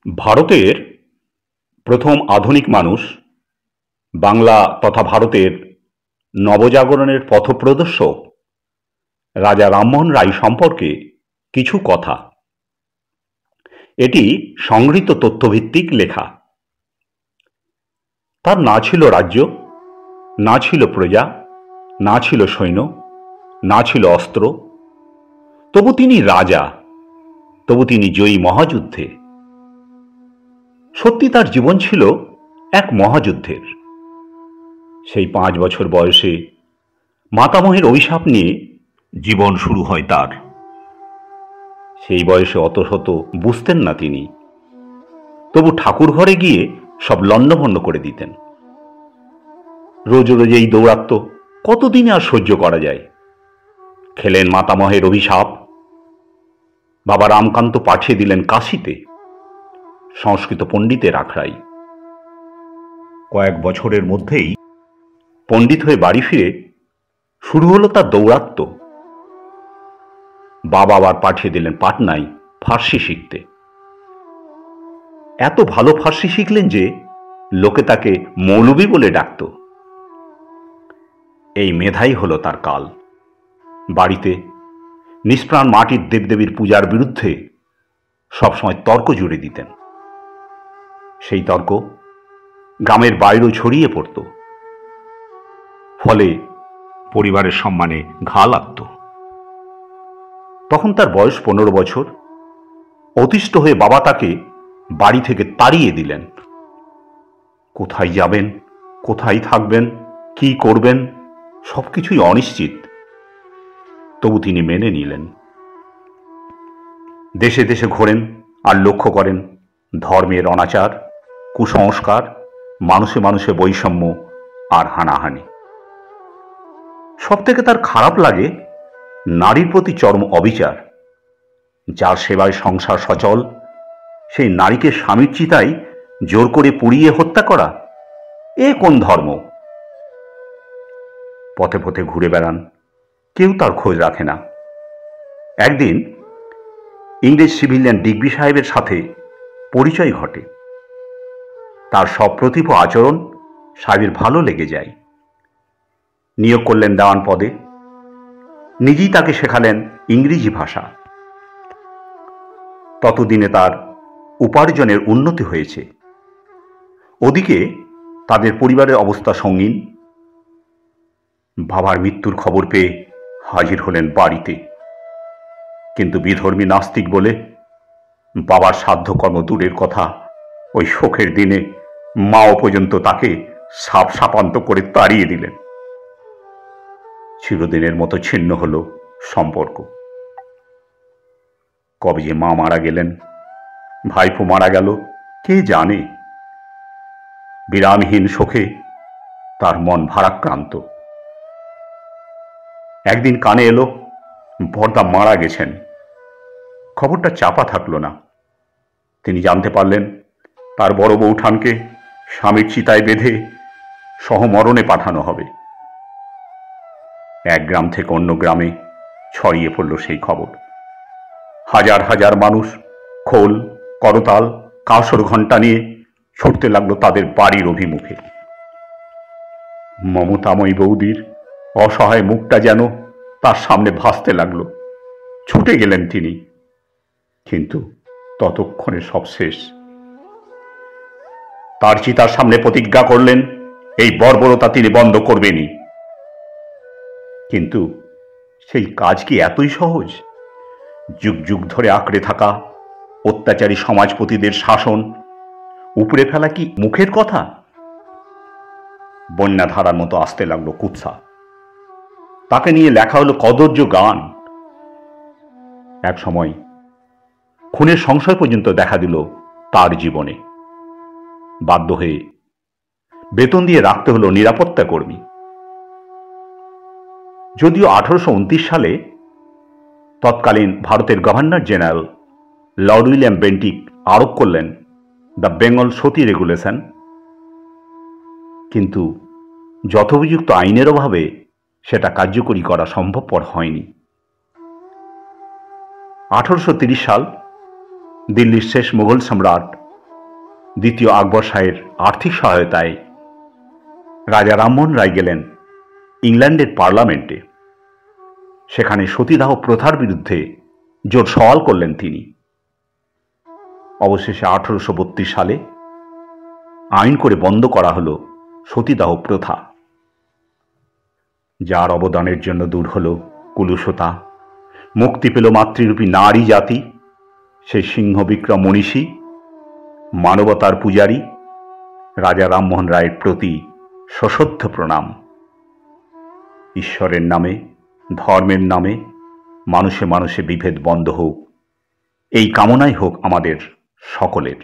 ভারতের প্রথম আধুনিক মানুষ, বাংলা তথা ভারতের নবজাগরণের পথপ্রদর্শক রাজা রামমোহন রায় সম্পর্কে কিছু কথা। এটি সংগৃহীত তথ্যভিত্তিক লেখা। তার না ছিল রাজ্য, না ছিল প্রজা, না ছিল সৈন্য, না ছিল অস্ত্র। তবু তিনি রাজা, তবু তিনি জয়ী মহাযুদ্ধে। সত্যি তার জীবন ছিল এক মহাযুদ্ধের। সেই 5 বছর বয়সে মাতামহের অভিশাপ নিয়ে জীবন শুরু হয় তার। সেই বয়সে অত শত বুঝতেন না তিনি, তবু ঠাকুর ঘরে গিয়ে সব লণ্ডভণ্ড করে দিতেন। রোজ রোজ এই দৌরাত্ম্য কতদিন আর সহ্য করা যায়। খেলেন মাতামহের অভিশাপ। বাবা রামকান্ত পাঠিয়ে দিলেন কাশীতে সংস্কৃত পণ্ডিতের আখড়াই। কয়েক বছরের মধ্যেই পণ্ডিত হয়ে বাড়ি ফিরে শুরু হলো তার দৌরাত্ম্য। বাবা আবার পাঠিয়ে দিলেন পাটনায় ফার্সি শিখতে। এত ভালো ফার্সি শিখলেন যে লোকে তাকে মৌলভী বলে ডাকত। এই মেধাই হলো তার কাল। বাড়িতে নিষ্প্রাণ মাটির দেবদেবীর পূজার বিরুদ্ধে সবসময় তর্ক জুড়ে দিতেন। সেই তর্ক গ্রামের বাইরেও ছড়িয়ে পড়ত, ফলে পরিবারের সম্মানে ঘা লাগত। তখন তার বয়স 15 বছর। অতিষ্ঠ হয়ে বাবা তাকে বাড়ি থেকে তাড়িয়ে দিলেন। কোথায় যাবেন, কোথায় থাকবেন, কি করবেন, সবকিছুই অনিশ্চিত। তবু তিনি মেনে নিলেন। দেশে দেশে ঘোরেন আর লক্ষ্য করেন ধর্মের অনাচার, কুসংস্কার, মানুষে মানুষে বৈষম্য আর হানাহানি। সব থেকে তার খারাপ লাগে নারীর প্রতি চরম অবিচার। যার সেবায় সংসার সচল, সেই নারীকে স্বামীর চিতায় জোর করে পুড়িয়ে হত্যা করা, এ কোন ধর্ম? পথে পথে ঘুরে বেড়ান, কেউ তার খোঁজ রাখে না। একদিন ইংরেজ সিভিলিয়ান ডিগবি সাহেবের সাথে পরিচয় ঘটে। তার সপ্রতিভ আচরণ সাহেবের ভালো লেগে যায়। নিয়োগ করলেন দেওয়ান পদে। নিজেই তাকে শেখালেন ইংরেজি ভাষা। ততদিনে তার উপার্জনের উন্নতি হয়েছে। ওদিকে তাদের পরিবারের অবস্থা সঙ্গীন। বাবার মৃত্যুর খবর পেয়ে হাজির হলেন বাড়িতে, কিন্তু বিধর্মী নাস্তিক বলে বাবার সাধ্যকর্ম দূরের কথা, ওই শোকের দিনে মাও পর্যন্ত তাকে সাপ সাপান্ত করে তাড়িয়ে দিলেন। চিরদিনের মতো ছিন্ন হলো সম্পর্ক। কবে যে মা মারা গেলেন, ভাইপো মারা গেল, কে জানে। বিরামহীন শোকে তার মন ভারাক্রান্ত। একদিন কানে এলো বড়দা মারা গেছেন। খবরটা চাপা থাকলো না। তিনি জানতে পারলেন তার বড় বৌঠানকে স্বামীর চিতায় বেঁধে সহমরণে পাঠানো হবে। এক গ্রাম থেকে অন্য গ্রামে ছড়িয়ে পড়ল সেই খবর। হাজার হাজার মানুষ খোল, করতাল, কাঁসর ঘণ্টা নিয়ে ছুটতে লাগলো তাদের বাড়ির অভিমুখে। মমতাময়ী বৌদির অসহায় মুখটা যেন তার সামনে ভাসতে লাগলো। ছুটে গেলেন তিনি, কিন্তু ততক্ষণে সব শেষ। তার চিতার সামনে প্রতিজ্ঞা করলেন এই বর্বরতা তিনি বন্ধ করবেনই। কিন্তু সেই কাজ কি এতই সহজ? যুগ যুগ ধরে আঁকড়ে থাকা অত্যাচারী সমাজপতিদের শাসন উপড়ে ফেলা কি মুখের কথা? বন্যা ধারার মতো আসতে লাগলো কুৎসা। তাকে নিয়ে লেখা হলো কদর্য গান। এক সময় খুনের সংশয় পর্যন্ত দেখা দিল তার জীবনে। বাধ্য হয়ে বেতন দিয়ে রাখতে হলো নিরাপত্তা কর্মী। যদিও 1829 সালে তৎকালীন ভারতের governor general Lord William Bentinck আরোপ করলেন দ্য বেঙ্গল সতী রেগুলেশন, কিন্তু যথোপযুক্ত আইনের অভাবে সেটা কার্যকরী করা সম্ভবপর হয়নি। 1830 সাল দিল্লির শেষ মুঘল সম্রাট দ্বিতীয় আকবর শাহের আর্থিক সহায়তায় রাজা রামমোহন রায় গেলেন ইংল্যান্ডের পার্লামেন্টে। সেখানে সতীদাহ প্রথার বিরুদ্ধে জোর সওয়াল করলেন তিনি। অবশেষে 1832 সালে আইন করে বন্ধ করা হল সতীদাহ প্রথা, যার অবদানের জন্য দূর হল কুলুষতা, মুক্তি পেল মাতৃরূপী নারী জাতি। সেই সিংহ বিক্রম মনীষী, মানবতার পূজারী রাজা রামমোহন রায়ের প্রতি সশ্রদ্ধ প্রণাম। ঈশ্বরের নামে, ধর্মের নামে মানুষে মানুষে বিভেদ বন্ধ হোক, এই কামনাই হোক আমাদের সকলের।